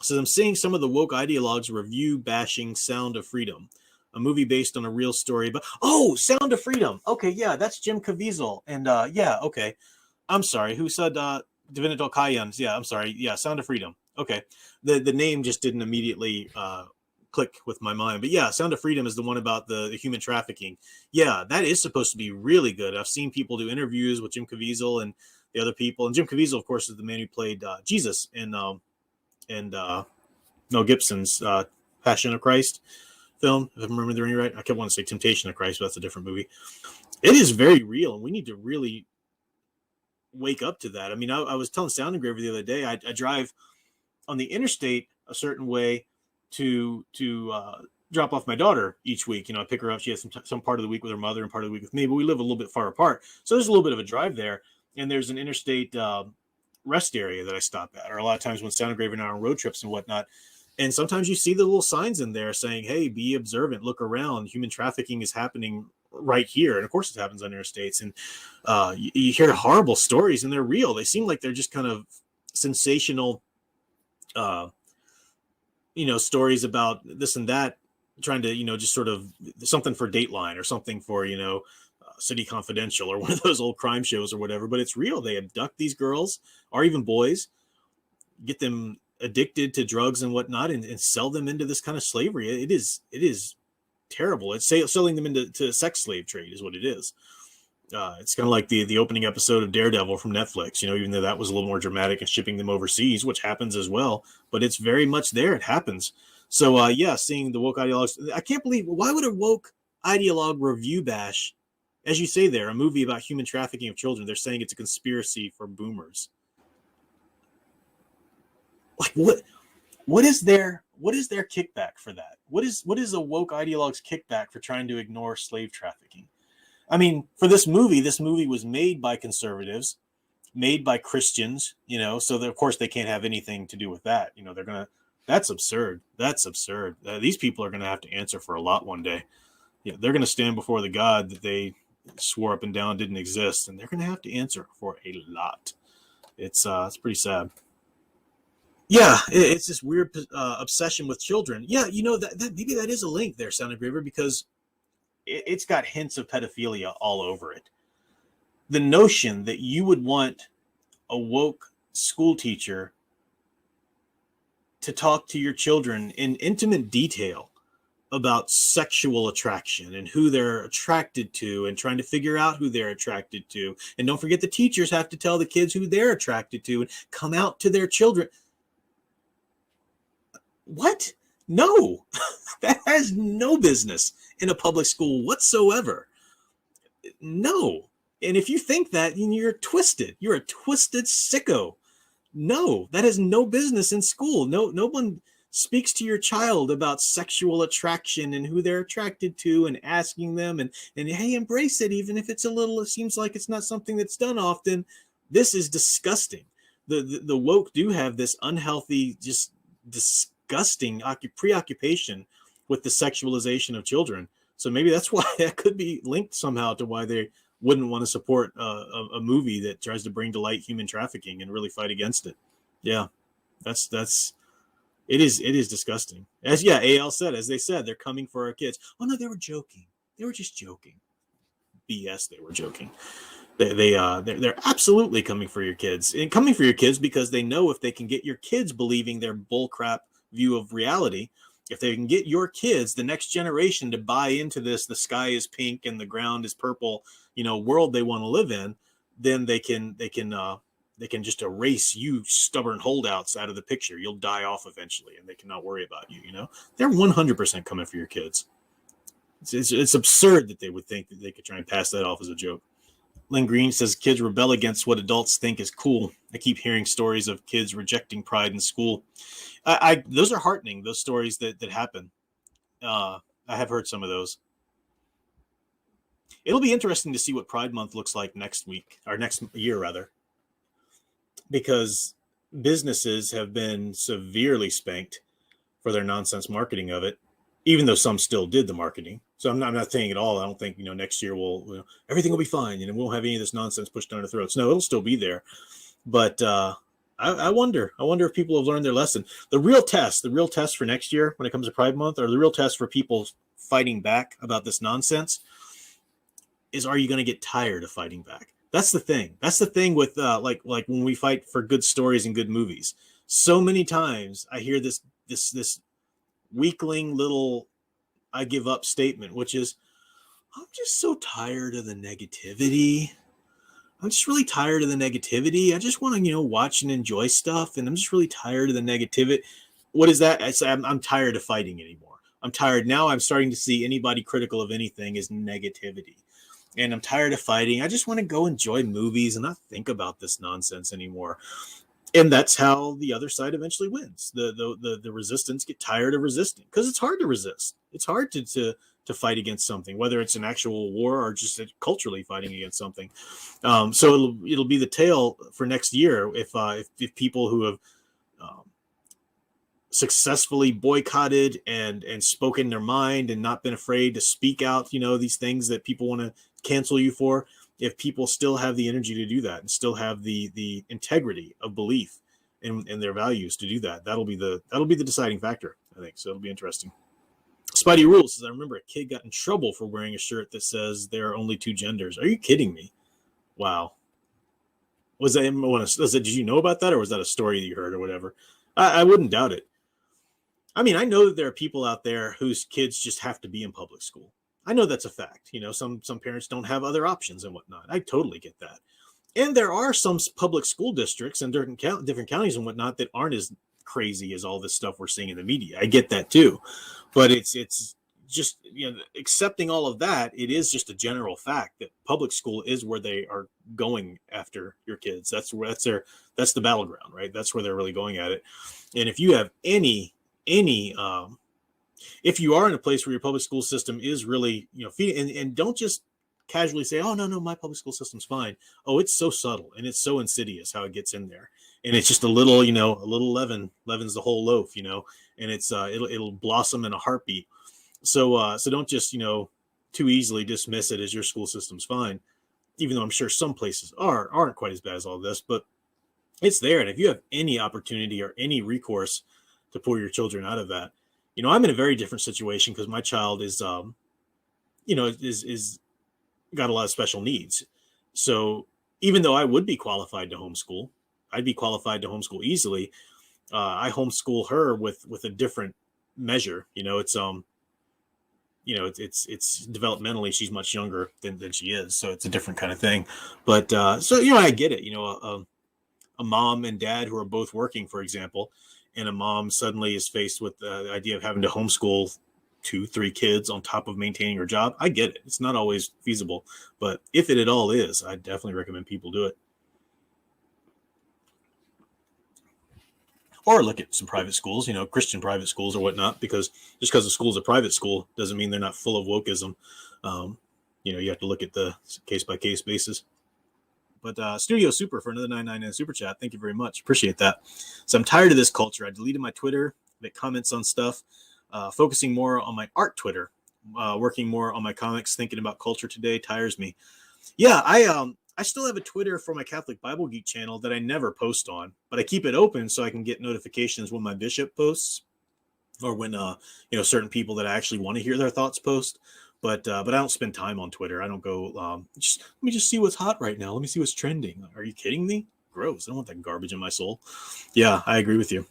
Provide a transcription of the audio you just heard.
So I'm seeing some of the woke ideologues review bashing Sound of Freedom, a movie based on a real story. But Sound of Freedom. Okay, yeah, that's Jim Caviezel. And yeah, okay. I'm sorry. Who said Divinity Cayens? Yeah, I'm sorry. Yeah, Sound of Freedom. Okay, the name just didn't immediately click with my mind. But yeah, Sound of Freedom is the one about the human trafficking. Yeah, that is supposed to be really good. I've seen people do interviews with Jim Caviezel and the other people. And Jim Caviezel, of course, is the man who played Jesus in Mel Gibson's Passion of Christ film, if I'm remembering right. I kept wanting to say Temptation of Christ, but that's a different movie. It is very real, and we need to really wake up to that. I mean, I was telling Sound Engraver the other day, I drive on the interstate a certain way to drop off my daughter each week. You know, I pick her up. She has some part of the week with her mother and part of the week with me, but we live a little bit far apart. So there's a little bit of a drive there, and there's an interstate rest area that I stop at, or a lot of times when Sound Engraver and I are on road trips and whatnot. And sometimes you see the little signs in there saying, hey, be observant, look around. Human trafficking is happening right here. And of course it happens on interstates. And you hear horrible stories, and they're real. They seem like they're just kind of sensational, stories about this and that, trying to, just sort of something for Dateline or something for, City Confidential or one of those old crime shows or whatever. But it's real. They abduct these girls or even boys, get them addicted to drugs and whatnot, and sell them into this kind of slavery. It is terrible. It's selling them into sex slave trade is what it is. It's kind of like the opening episode of Daredevil from Netflix, even though that was a little more dramatic and shipping them overseas, which happens as well, but it's very much there. It happens. So seeing the woke ideologues, I can't believe, why would a woke ideologue review bash, as you say there, a movie about human trafficking of children? They're saying it's a conspiracy for boomers. Like what is their kickback for that? What is a woke ideologue's kickback for trying to ignore slave trafficking? I mean, for this movie was made by conservatives, made by Christians, so of course they can't have anything to do with that. That's absurd. That's absurd. These people are going to have to answer for a lot one day. Yeah, they're going to stand before the God that they swore up and down didn't exist, and they're going to have to answer for a lot. It's pretty sad. Yeah, it's this weird obsession with children. Yeah, that maybe that is a link there, Sound Engraver, because it's got hints of pedophilia all over it. The notion that you would want a woke school teacher to talk to your children in intimate detail about sexual attraction and who they're attracted to, and trying to figure out who they're attracted to. And don't forget, the teachers have to tell the kids who they're attracted to and come out to their children. What? No, that has no business in a public school whatsoever. No. And if you think that, you're twisted. You're a twisted sicko. No, that has no business in school. No one speaks to your child about sexual attraction and who they're attracted to, and asking them and hey, embrace it, even if it seems like it's not something that's done often. This is disgusting. The woke do have this unhealthy, just disgusting preoccupation with the sexualization of children. So maybe that's why that could be linked somehow to why they wouldn't want to support a movie that tries to bring to light human trafficking and really fight against it. Yeah, it is disgusting. As AL said, as they said, they're coming for our kids. Oh no, they were joking. They were just joking. BS, they were joking. They're absolutely coming for your kids, and coming for your kids because they know if they can get your kids believing their bullcrap view of reality, if they can get your kids, the next generation, to buy into this, the sky is pink and the ground is purple, world they want to live in, then they can just erase you stubborn holdouts out of the picture. You'll die off eventually, and they cannot worry about you. They're 100% coming for your kids. It's absurd that they would think that they could try and pass that off as a joke. Lynn Green says kids rebel against what adults think is cool. I keep hearing stories of kids rejecting pride in school. Those are heartening, those stories that happen. I have heard some of those. It'll be interesting to see what Pride Month looks like next week, or next year rather, because businesses have been severely spanked for their nonsense marketing of it, even though some still did the marketing. So I'm not saying at all, I don't think, next year everything will be fine and we won't have any of this nonsense pushed down our throats. No, it'll still be there. But I wonder. I wonder if people have learned their lesson. The real test for next year when it comes to Pride Month, or the real test for people fighting back about this nonsense, is, are you going to get tired of fighting back? That's the thing. That's the thing with like when we fight for good stories and good movies. So many times I hear this weakling little I give up statement, which is, I'm just so tired of the negativity. I'm just really tired of the negativity. I just want to, watch and enjoy stuff. And I'm just really tired of the negativity. What is that? I say, I'm tired of fighting anymore. I'm tired. Now I'm starting to see anybody critical of anything is negativity. And I'm tired of fighting. I just want to go enjoy movies and not think about this nonsense anymore. And that's how the other side eventually wins. The resistance get tired of resisting, because it's hard to resist. It's hard to fight against something, whether it's an actual war or just culturally fighting against something. So it'll be the tale for next year if people who have successfully boycotted and spoken their mind and not been afraid to speak out, these things that people want to cancel you for, if people still have the energy to do that and still have the integrity of belief in their values to do that, that'll be the deciding factor, I think. So it'll be interesting. Spidey Rules says, I remember a kid got in trouble for wearing a shirt that says there are only two genders. Are you kidding me? Wow. Did you know about that, or was that a story that you heard or whatever? I wouldn't doubt it. I mean, I know that there are people out there whose kids just have to be in public school. I know that's a fact. Some parents don't have other options and whatnot. I totally get that. And there are some public school districts in different counties and whatnot that aren't as crazy as all this stuff we're seeing in the media. I get that too. But it's just, accepting all of that, it is just a general fact that public school is where they are going after your kids. That's the battleground, right? That's where they're really going at it. And if you have any if you are in a place where your public school system is really, feeding, and don't just casually say, oh, no, my public school system's fine. Oh, it's so subtle and it's so insidious how it gets in there. And it's just a little leaven's the whole loaf, and it's it'll blossom in a heartbeat. So don't just, too easily dismiss it as your school system's fine, even though I'm sure some places aren't quite as bad as all this, but it's there. And if you have any opportunity or any recourse to pull your children out of that, I'm in a very different situation because my child is is got a lot of special needs. So even though I would be qualified to homeschool, I'd be qualified to homeschool easily. I homeschool her with a different measure. It's it's developmentally, she's much younger than she is, so it's a different kind of thing. But so I get it. A mom and dad who are both working, for example, and a mom suddenly is faced with the idea of having to homeschool 2-3 kids on top of maintaining her job. I get it. It's not always feasible, but if it at all is, I definitely recommend people do it. Or look at some private schools, Christian private schools or whatnot, because just because a school's a private school doesn't mean they're not full of wokeism. You have to look at the case-by-case basis. But Studio Super for another 99 super chat. Thank you very much. Appreciate that. So I'm tired of this culture. I deleted my Twitter, make comments on stuff, focusing more on my art Twitter, working more on my comics, thinking about culture today tires me. Yeah, I still have a Twitter for my Catholic Bible Geek channel that I never post on, but I keep it open so I can get notifications when my bishop posts, or when certain people that I actually want to hear their thoughts post. But I don't spend time on Twitter. I don't go, let me just see what's hot right now. Let me see what's trending. Are you kidding me? Gross. I don't want that garbage in my soul. Yeah, I agree with you.